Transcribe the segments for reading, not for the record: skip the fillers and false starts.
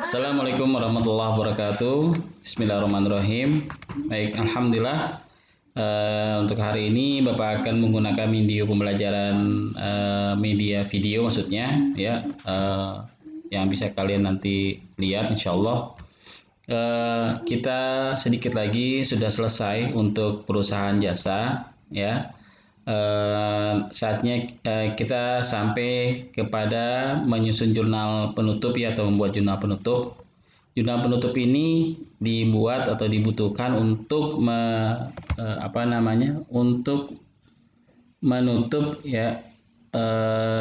Assalamualaikum warahmatullahi wabarakatuh. Bismillahirrahmanirrahim. Baik, alhamdulillah. Untuk hari ini Bapak akan menggunakan video pembelajaran media video maksudnya ya, yang bisa kalian nanti lihat insya Allah. Kita sedikit lagi sudah selesai untuk perusahaan jasa ya. Saatnya kita sampai kepada menyusun jurnal penutup ya, atau membuat jurnal penutup. Jurnal penutup ini dibuat atau dibutuhkan untuk untuk menutup ya,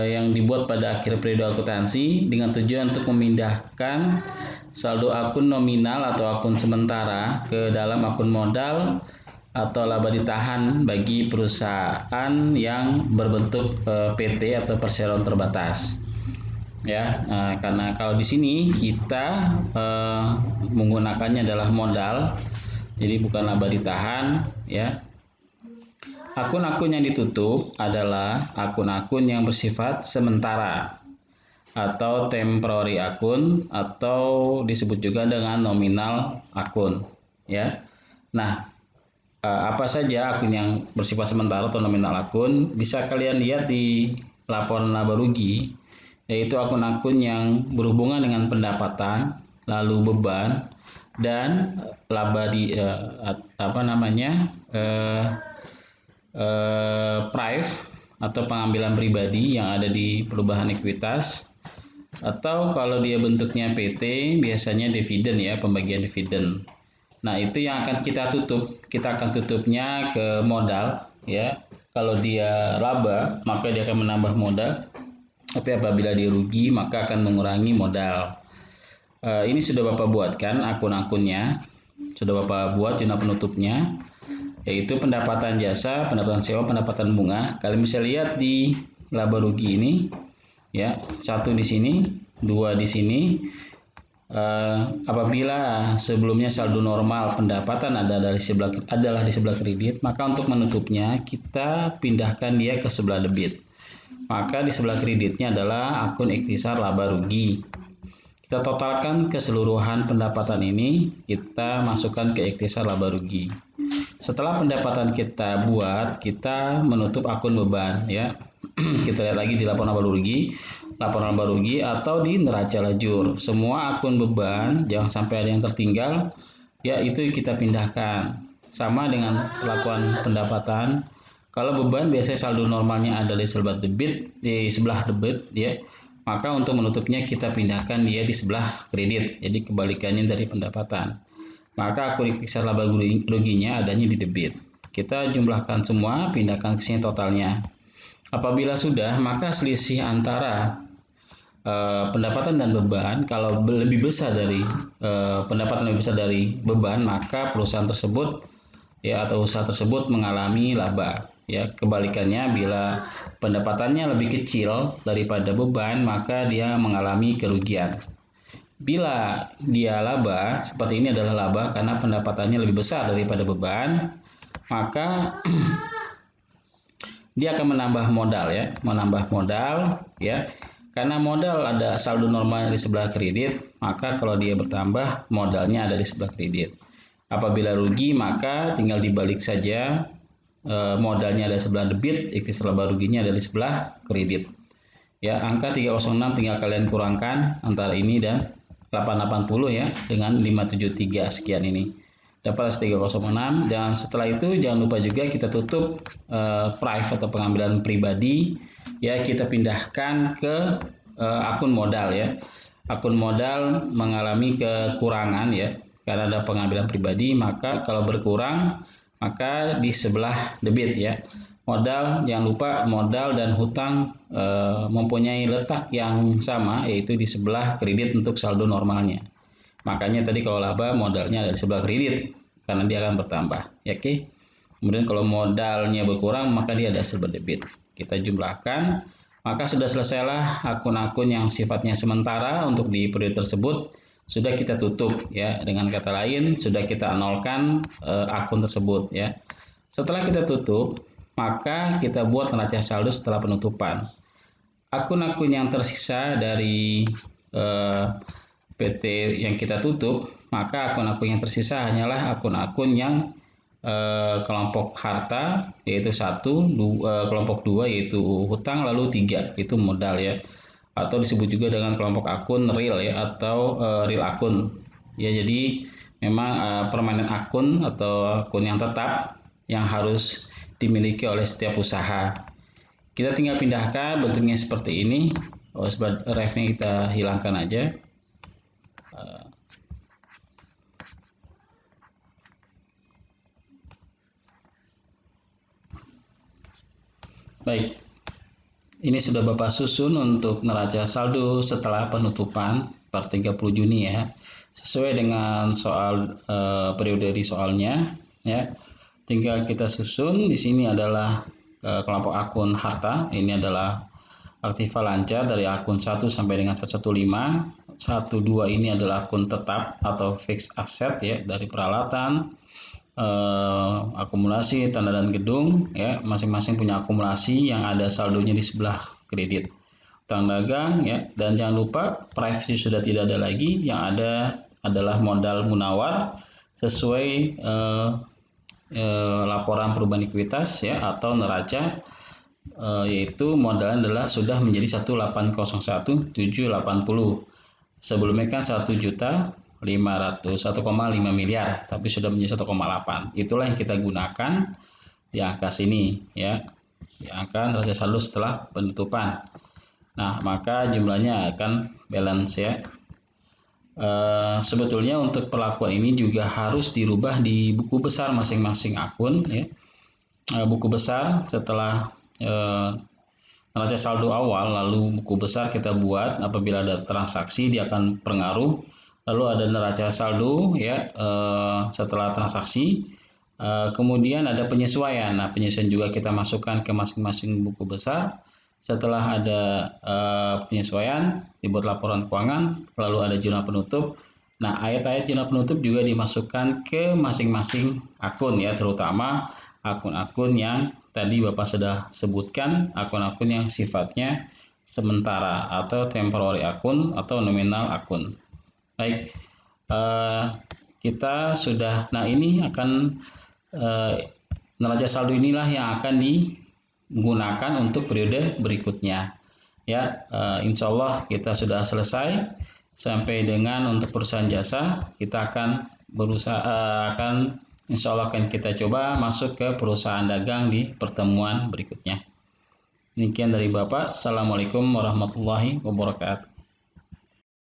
yang dibuat pada akhir periode akuntansi dengan tujuan untuk memindahkan saldo akun nominal atau akun sementara ke dalam akun modal atau laba ditahan bagi perusahaan yang berbentuk PT atau perseroan terbatas ya. Karena kalau di sini kita menggunakannya adalah modal, jadi bukan laba ditahan ya. Akun-akun yang ditutup adalah akun-akun yang bersifat sementara atau temporary akun, atau disebut juga dengan nominal akun ya. Nah, apa saja akun yang bersifat sementara atau nominal akun bisa kalian lihat di laporan laba rugi, yaitu akun-akun yang berhubungan dengan pendapatan, lalu beban, dan laba di prive atau pengambilan pribadi yang ada di perubahan ekuitas, atau kalau dia bentuknya PT biasanya dividen ya, pembagian dividen. Nah, itu yang akan kita tutup. Kita akan tutupnya ke modal ya. Kalau dia laba, maka dia akan menambah modal. Tapi apabila dia rugi, maka akan mengurangi modal. Ini sudah Bapak buatkan akun-akunnya. Sudah Bapak buat jurnal penutupnya, yaitu pendapatan jasa, pendapatan sewa, pendapatan bunga. Kalian bisa lihat di laba rugi ini ya. 1 di sini, 2 di sini. Apabila sebelumnya saldo normal pendapatan adalah di sebelah kredit, maka untuk menutupnya kita pindahkan dia ke sebelah debit. Maka di sebelah kreditnya adalah akun ikhtisar laba rugi. Kita totalkan keseluruhan pendapatan ini, kita masukkan ke ikhtisar laba rugi. Setelah pendapatan kita buat, kita menutup akun beban ya. Kita lihat lagi di laporan laba rugi atau di neraca lajur. Semua akun beban jangan sampai ada yang tertinggal ya, itu kita pindahkan. Sama dengan perlakuan pendapatan. Kalau beban biasanya saldo normalnya ada di sebelah debit ya. Maka untuk menutupnya kita pindahkan dia di sebelah kredit. Jadi kebalikannya dari pendapatan. Maka akun ikhtisar laba ruginya adanya di debit. Kita jumlahkan semua, pindahkan ke sini totalnya. Apabila sudah, maka selisih antara pendapatan dan beban, kalau lebih besar dari pendapatan lebih besar dari beban, maka perusahaan tersebut ya, atau usaha tersebut mengalami laba ya. Kebalikannya, bila pendapatannya lebih kecil daripada beban, maka dia mengalami kerugian. Bila dia laba, seperti ini adalah laba karena pendapatannya lebih besar daripada beban, maka dia akan menambah modal ya. Karena modal ada saldo normal di sebelah kredit, maka kalau dia bertambah modalnya ada di sebelah kredit. Apabila rugi, maka tinggal dibalik saja, modalnya ada di sebelah debit, ikhtisar laba ruginya ada di sebelah kredit. Ya, angka 306 tinggal kalian kurangkan antara ini dan 880 ya, dengan 573 sekian ini. Dapat 306, dan setelah itu jangan lupa juga kita tutup prive atau pengambilan pribadi ya. Kita pindahkan ke akun modal ya. Akun modal mengalami kekurangan ya karena ada pengambilan pribadi, maka kalau berkurang maka di sebelah debit ya. Modal, jangan lupa modal dan hutang mempunyai letak yang sama, yaitu di sebelah kredit untuk saldo normalnya. Makanya tadi kalau laba modalnya ada di sebelah kredit karena dia akan bertambah ya. Oke. Kemudian kalau modalnya berkurang maka dia ada sebelah debit. Kita jumlahkan, maka sudah selesailah akun-akun yang sifatnya sementara untuk di periode tersebut sudah kita tutup ya. Dengan kata lain sudah kita nolkan akun tersebut ya. Setelah kita tutup, maka kita buat neraca saldo setelah penutupan. Akun-akun yang tersisa dari PT yang kita tutup, maka akun-akun yang tersisa hanyalah akun-akun yang kelompok harta yaitu 1, kelompok 2 yaitu hutang, lalu 3 itu modal ya, atau disebut juga dengan kelompok akun real ya, atau real akun ya. Jadi memang permanen akun atau akun yang tetap yang harus dimiliki oleh setiap usaha. Kita tinggal pindahkan bentuknya seperti ini. Ref-nya kita hilangkan aja. Baik, ini sudah Bapak susun untuk neraca saldo setelah penutupan per 30 Juni ya. Sesuai dengan soal periode di soalnya ya. Tinggal kita susun. Di sini adalah kelompok akun harta. Ini adalah aktiva lancar dari akun 1 sampai dengan 115. 12 ini adalah akun tetap atau fixed asset ya, dari peralatan, akumulasi tanah dan gedung ya, masing-masing punya akumulasi yang ada saldonya di sebelah kredit. Utang dagang ya, dan jangan lupa price sudah tidak ada lagi, yang ada adalah modal munawar sesuai laporan perubahan ekuitas ya, atau neraca, yaitu modalnya adalah sudah menjadi 1.801.780. Sebelumnya kan 1.500.000, 1,5 miliar, tapi sudah menjadi 1,8. Itulah yang kita gunakan di angka sini ya, di angka neraca saldo setelah penutupan. Nah, maka jumlahnya akan balance ya. Sebetulnya untuk perlakuan ini juga harus dirubah di buku besar masing-masing akun ya. Buku besar setelah neraca saldo awal, lalu buku besar kita buat apabila ada transaksi dia akan pengaruh. Lalu ada neraca saldo ya setelah transaksi. Kemudian ada penyesuaian. Nah, penyesuaian juga kita masukkan ke masing-masing buku besar. Setelah ada penyesuaian, dibuat laporan keuangan, lalu ada jurnal penutup. Nah, ayat-ayat jurnal penutup juga dimasukkan ke masing-masing akun ya, terutama akun-akun yang tadi Bapak sudah sebutkan, akun-akun yang sifatnya sementara atau temporary akun atau nominal akun. Baik, kita sudah, nah ini akan neraca saldo inilah yang akan digunakan untuk periode berikutnya. Ya, insya Allah kita sudah selesai. Sampai dengan untuk perusahaan jasa, kita akan berusaha insya Allah akan kita coba masuk ke perusahaan dagang di pertemuan berikutnya. Demikian dari Bapak. Assalamualaikum warahmatullahi wabarakatuh.